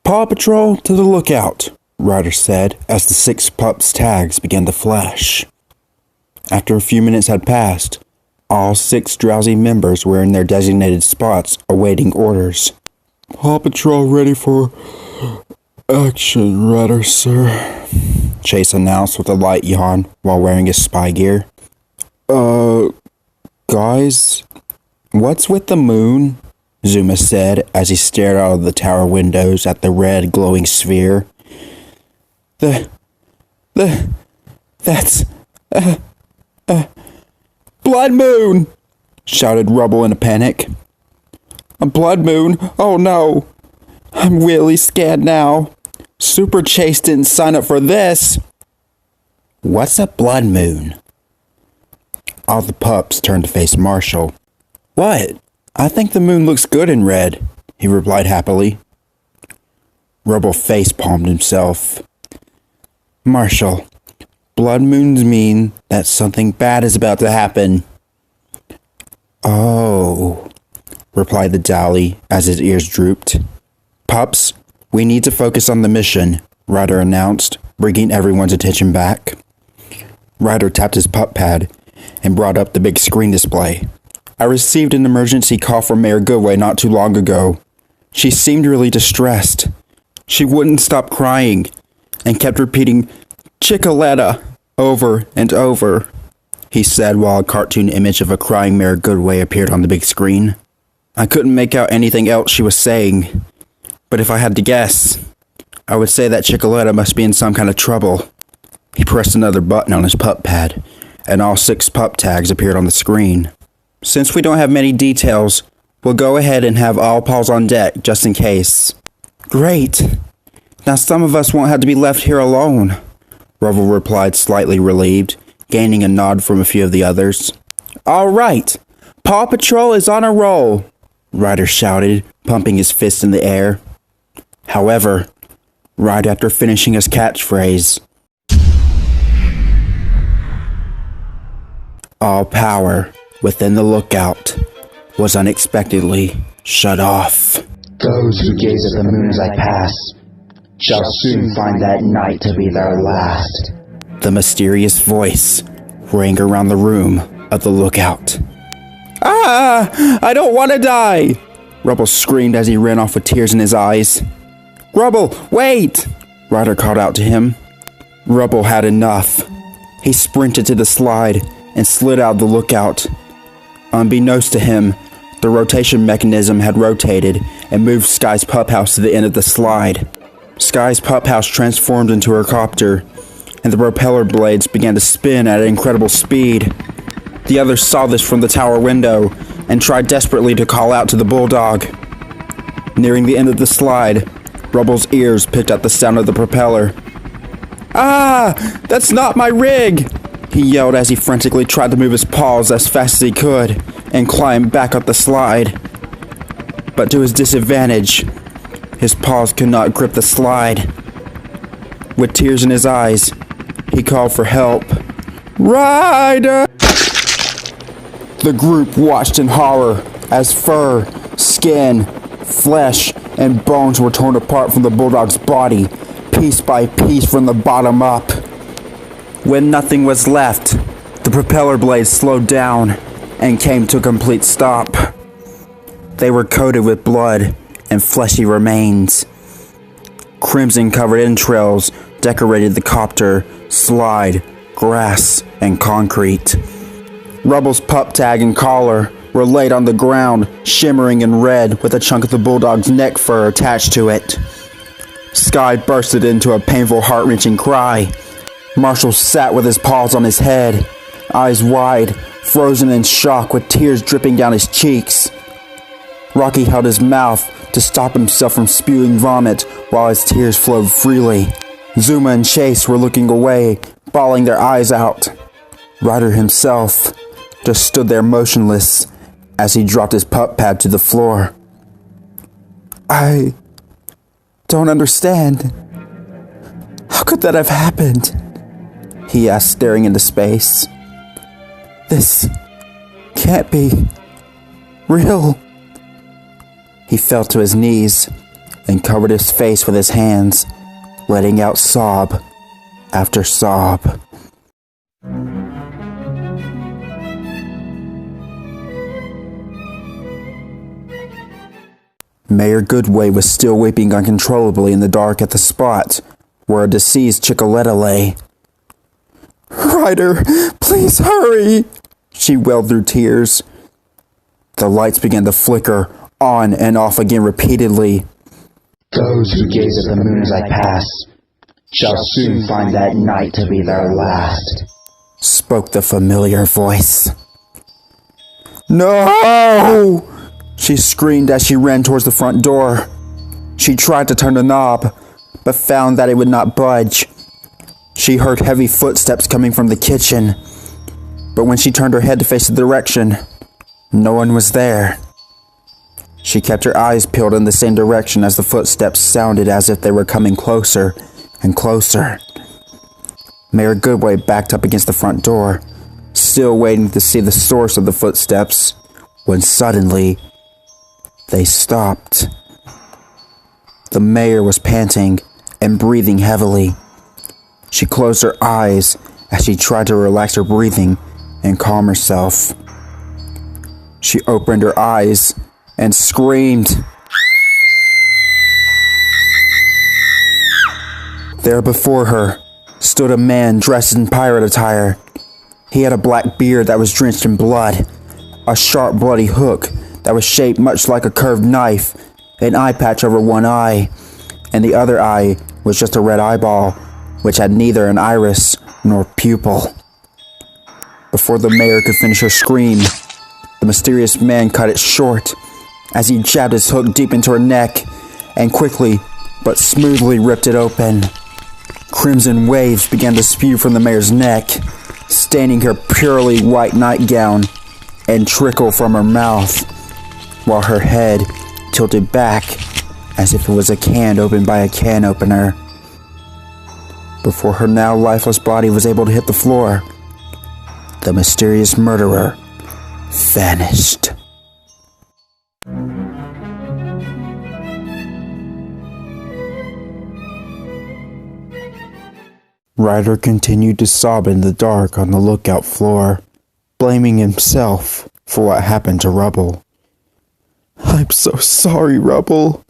Paw Patrol to the lookout, Ryder said as the 6 pups' tags began to flash. After a few minutes had passed, all 6 drowsy members were in their designated spots awaiting orders. Paw Patrol ready for action, Ryder, sir, Chase announced with a light yawn while wearing his spy gear. Guys, what's with the moon? Zuma said as he stared out of the tower windows at the red glowing sphere. That's blood moon! Shouted Rubble in a panic. A blood moon? Oh no! I'm really scared now. Super Chase didn't sign up for this. What's a blood moon? All the pups turned to face Marshall. What? I think the moon looks good in red, he replied happily. Rubble face-palmed himself. Marshall, blood moons mean that something bad is about to happen. Oh, replied the Dolly as his ears drooped. Pups, we need to focus on the mission, Ryder announced, bringing everyone's attention back. Ryder tapped his pup pad and brought up the big screen display. I received an emergency call from Mayor Goodway not too long ago. She seemed really distressed. She wouldn't stop crying and kept repeating, Chickaletta, over and over, he said while a cartoon image of a crying Mayor Goodway appeared on the big screen. I couldn't make out anything else she was saying, but if I had to guess, I would say that Chickaletta must be in some kind of trouble. He pressed another button on his pup pad, and all 6 pup tags appeared on the screen. Since we don't have many details, we'll go ahead and have all paws on deck, just in case. Great! Now some of us won't have to be left here alone, Rubble replied, slightly relieved, gaining a nod from a few of the others. All right! Paw Patrol is on a roll, Ryder shouted, pumping his fist in the air. However, right after finishing his catchphrase, all power within the lookout was unexpectedly shut off. Those who gaze at the moon as I pass shall soon find that night to be their last. The mysterious voice rang around the room of the lookout. Ah! I don't want to die! Rubble screamed as he ran off with tears in his eyes. Rubble, wait! Ryder called out to him. Rubble had enough. He sprinted to the slide and slid out of the lookout. Unbeknownst to him, the rotation mechanism had rotated and moved Sky's pup house to the end of the slide. Sky's pup house transformed into her copter, and the propeller blades began to spin at an incredible speed. The others saw this from the tower window and tried desperately to call out to the bulldog. Nearing the end of the slide, Rubble's ears picked up the sound of the propeller. Ah! That's not my rig! He yelled as he frantically tried to move his paws as fast as he could and climb back up the slide. But to his disadvantage, his paws could not grip the slide. With tears in his eyes, he called for help. Ryder! The group watched in horror as fur, skin, flesh, and bones were torn apart from the bulldog's body, piece by piece from the bottom up. When nothing was left, the propeller blades slowed down and came to a complete stop. They were coated with blood and fleshy remains. Crimson-covered entrails decorated the copter, slide, grass, and concrete. Rubble's pup tag and collar were laid on the ground, shimmering in red with a chunk of the bulldog's neck fur attached to it. Sky bursted into a painful, heart-wrenching cry. Marshall sat with his paws on his head, eyes wide, frozen in shock with tears dripping down his cheeks. Rocky held his mouth to stop himself from spewing vomit while his tears flowed freely. Zuma and Chase were looking away, bawling their eyes out. Ryder himself just stood there motionless as he dropped his pup pad to the floor. I don't understand. How could that have happened? He asked, staring into space. This can't be real. He fell to his knees, and covered his face with his hands, letting out sob after sob. Mayor Goodway was still weeping uncontrollably in the dark at the spot where a deceased Chicoletta lay. "Ryder, please hurry!" she wailed through tears. The lights began to flicker on and off again repeatedly. Those who gaze at the moon as I pass shall soon find that night to be their last, spoke the familiar voice. "No!" she screamed as she ran towards the front door. She tried to turn the knob, but found that it would not budge. She heard heavy footsteps coming from the kitchen, but when she turned her head to face the direction, no one was there. She kept her eyes peeled in the same direction as the footsteps sounded as if they were coming closer and closer. Mayor Goodway backed up against the front door, still waiting to see the source of the footsteps, when suddenly they stopped. The mayor was panting and breathing heavily. She closed her eyes as she tried to relax her breathing and calm herself. She opened her eyes and screamed. There before her stood a man dressed in pirate attire. He had a black beard that was drenched in blood, a sharp bloody hook that was shaped much like a curved knife, an eye patch over one eye, and the other eye was just a red eyeball, which had neither an iris nor pupil. Before the mayor could finish her scream, the mysterious man cut it short as he jabbed his hook deep into her neck and quickly but smoothly ripped it open. Crimson waves began to spew from the mayor's neck, staining her purely white nightgown, and trickle from her mouth, while her head tilted back as if it was a can opened by a can opener. Before her now lifeless body was able to hit the floor, the mysterious murderer vanished. Ryder continued to sob in the dark on the lookout floor, blaming himself for what happened to Rubble. "I'm so sorry, Rubble.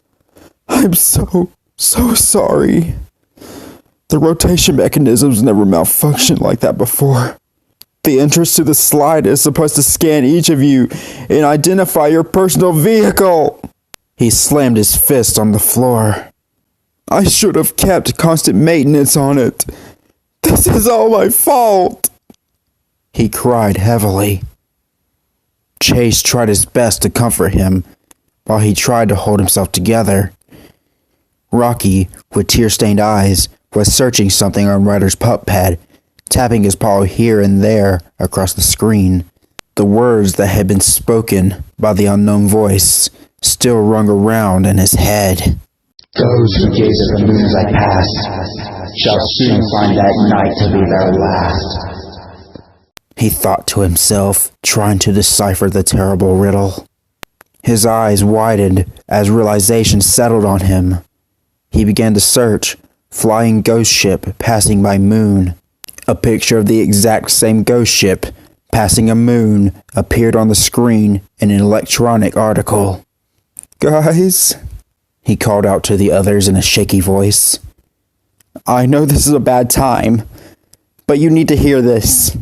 I'm so sorry. The rotation mechanisms never malfunctioned like that before. The entrance to the slide is supposed to scan each of you and identify your personal vehicle." He slammed his fist on the floor. "I should have kept constant maintenance on it. This is all my fault," he cried heavily. Chase tried his best to comfort him while he tried to hold himself together. Rocky, with tear-stained eyes, was searching something on Ryder's pup pad, tapping his paw here and there across the screen. The words that had been spoken by the unknown voice still rung around in his head. "Those who gaze at the moon as I pass shall soon find that night to be their last," he thought to himself, trying to decipher the terrible riddle. His eyes widened as realization settled on him. He began to search flying ghost ship passing by moon. A picture of the exact same ghost ship passing a moon appeared on the screen in an electronic article. "Guys," he called out to the others in a shaky voice. "I know this is a bad time, but you need to hear this.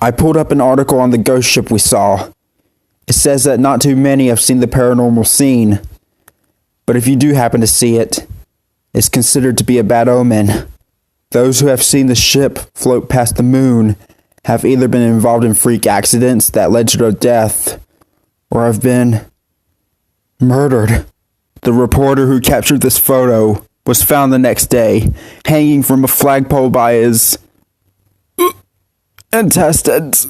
I pulled up an article on the ghost ship we saw. It says that not too many have seen the paranormal scene, but if you do happen to see it, it's considered to be a bad omen. Those who have seen the ship float past the moon have either been involved in freak accidents that led to their death, or have been murdered." The reporter who captured this photo was found the next day, hanging from a flagpole by his intestines.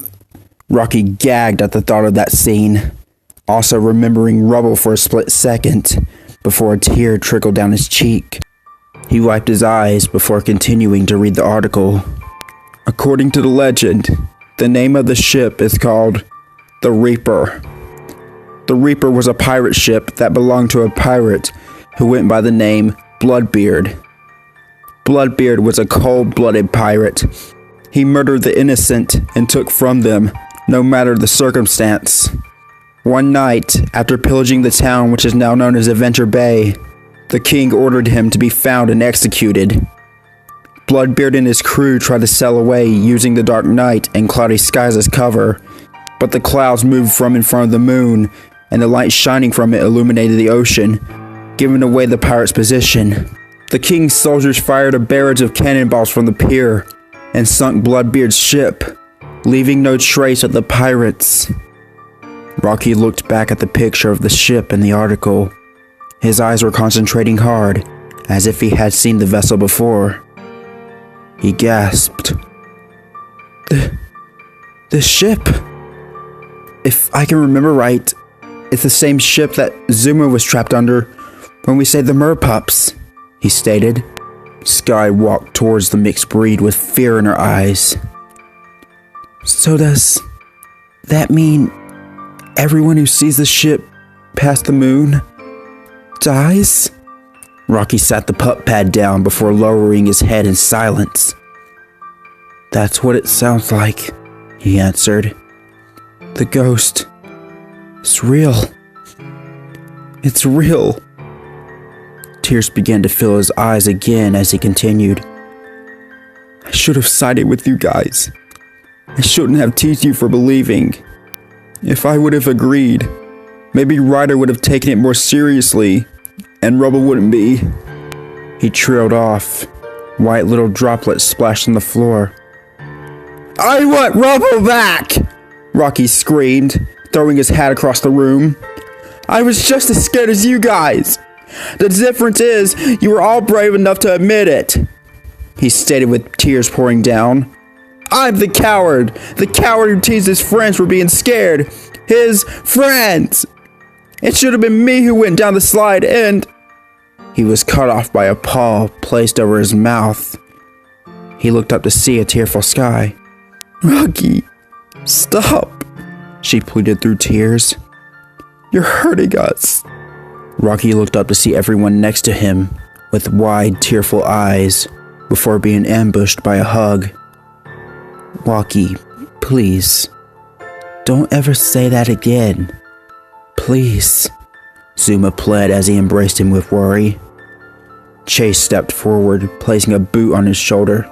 Rocky gagged at the thought of that scene, also remembering Rubble for a split second before a tear trickled down his cheek. He wiped his eyes before continuing to read the article. According to the legend, the name of the ship is called the Reaper. The Reaper was a pirate ship that belonged to a pirate who went by the name Bloodbeard. Bloodbeard was a cold-blooded pirate. He murdered the innocent and took from them, no matter the circumstance. One night, after pillaging the town which is now known as Adventure Bay, the king ordered him to be found and executed. Bloodbeard and his crew tried to sail away using the dark night and cloudy skies as cover, but the clouds moved from in front of the moon, and the light shining from it illuminated the ocean, giving away the pirates' position. The king's soldiers fired a barrage of cannonballs from the pier and sunk Bloodbeard's ship, leaving no trace of the pirates. Rocky looked back at the picture of the ship in the article. His eyes were concentrating hard, as if he had seen the vessel before. He gasped. The ship! If I can remember right, it's the same ship that Zuma was trapped under when we saved the merpups, he stated. Sky walked towards the mixed breed with fear in her eyes. So does that mean everyone who sees the ship past the moon dies? Rocky sat the pup pad down before lowering his head in silence. That's what it sounds like, he answered. The ghost is real. It's real. Tears began to fill his eyes again as he continued. I should have sided with you guys. I shouldn't have teased you for believing. If I would have agreed, maybe Ryder would have taken it more seriously, and Rubble wouldn't be. He trailed off. White little droplets splashed on the floor. I want Rubble back! Rocky screamed, throwing his hat across the room. I was just as scared as you guys. The difference is, you were all brave enough to admit it, he stated with tears pouring down. I'm the coward who teased his friends for being scared. His friends! It should have been me who went down the slide and... He was cut off by a paw placed over his mouth. He looked up to see a tearful sky. Rocky, stop, she pleaded through tears. You're hurting us. Rocky looked up to see everyone next to him with wide, tearful eyes before being ambushed by a hug. Rocky, please, don't ever say that again. Please, Zuma pled as he embraced him with worry. Chase stepped forward, placing a boot on his shoulder.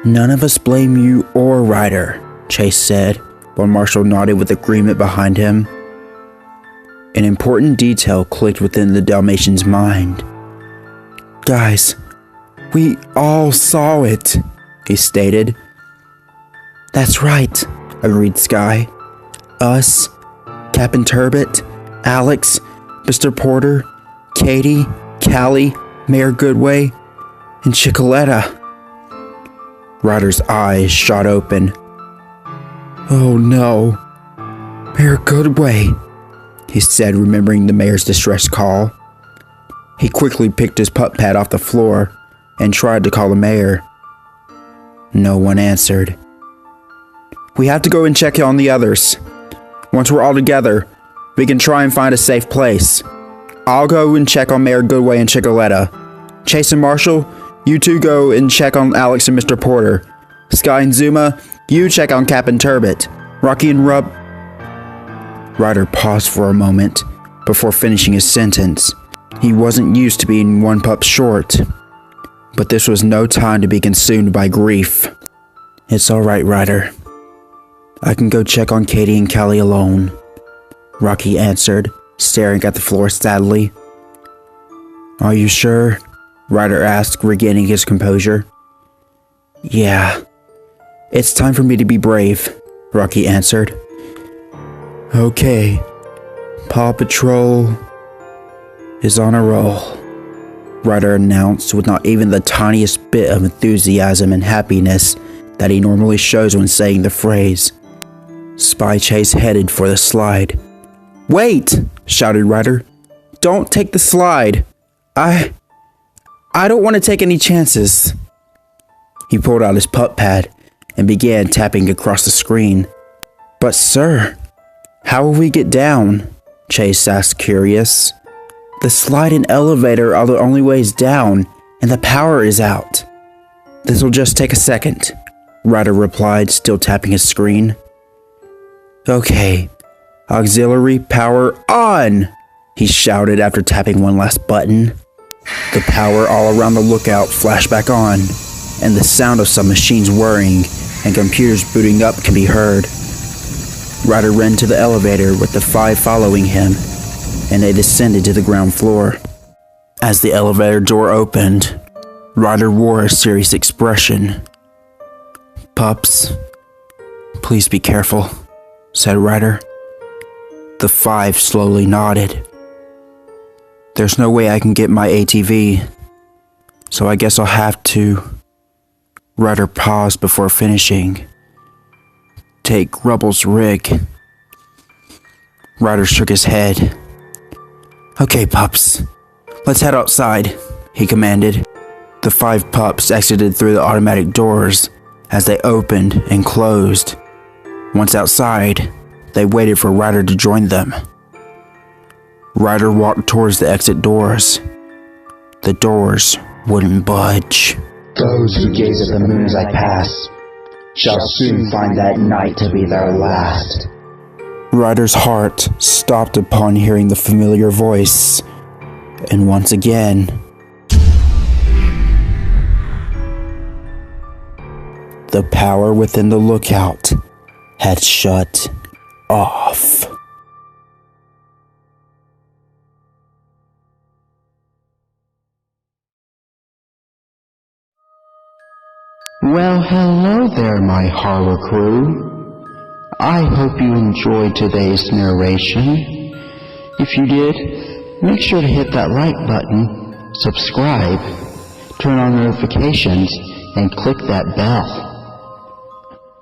None of us blame you or Ryder, Chase said, while Marshall nodded with agreement behind him. An important detail clicked within the Dalmatian's mind. Guys, we all saw it, he stated. That's right, agreed Sky. Us, Captain Turbot, Alex, Mr. Porter, Katie, Callie, Mayor Goodway, and Chicoletta. Ryder's eyes shot open. Oh no, Mayor Goodway, he said, remembering the mayor's distress call. He quickly picked his pup pad off the floor and tried to call the mayor. No one answered. We have to go and check on the others. Once we're all together, we can try and find a safe place. I'll go and check on Mayor Goodway and Chicoletta. Chase and Marshall, you two go and check on Alex and Mr. Porter. Sky and Zuma, you check on Captain Turbot. Rocky and Ryder paused for a moment before finishing his sentence. He wasn't used to being one pup short, but this was no time to be consumed by grief. It's all right, Ryder. I can go check on Katie and Callie alone, Rocky answered, staring at the floor sadly. Are you sure? Ryder asked, regaining his composure. Yeah. It's time for me to be brave, Rocky answered. Okay. Paw Patrol is on a roll, Ryder announced with not even the tiniest bit of enthusiasm and happiness that he normally shows when saying the phrase. Spy Chase headed for the slide. Wait! Shouted Ryder. Don't take the slide. I don't want to take any chances. He pulled out his pup pad and began tapping across the screen. But sir, how will we get down? Chase asked, curious. The slide and elevator are the only ways down, and the power is out. This'll just take a second, Ryder replied, still tapping his screen. Okay, auxiliary power on, he shouted after tapping one last button. The power all around the lookout flashed back on, and the sound of some machines whirring and computers booting up can be heard. Ryder ran to the elevator with the 5 following him, and they descended to the ground floor. As the elevator door opened, Ryder wore a serious expression. "Pups, please be careful," said Ryder. The 5 slowly nodded. "There's no way I can get my ATV, so I guess I'll have to..." Ryder paused before finishing. "Take Rubble's rig." Ryder shook his head. "Okay, pups, let's head outside," he commanded. The 5 pups exited through the automatic doors as they opened and closed. Once outside, they waited for Ryder to join them. Ryder walked towards the exit doors. The doors wouldn't budge. Those who gaze at the moon as I pass shall soon find that night to be their last. Ryder's heart stopped upon hearing the familiar voice, and once again, the power within the lookout had shut off. Well, hello there, my horror crew. I hope you enjoyed today's narration. If you did, make sure to hit that like button, subscribe, turn on notifications, and click that bell.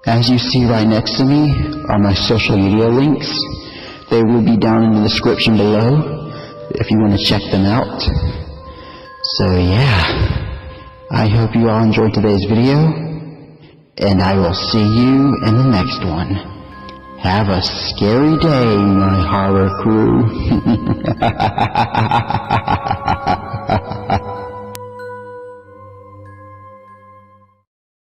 As you see right next to me are my social media links. They will be down in the description below if you want to check them out. So yeah, I hope you all enjoyed today's video, and I will see you in the next one. Have a scary day, my horror crew.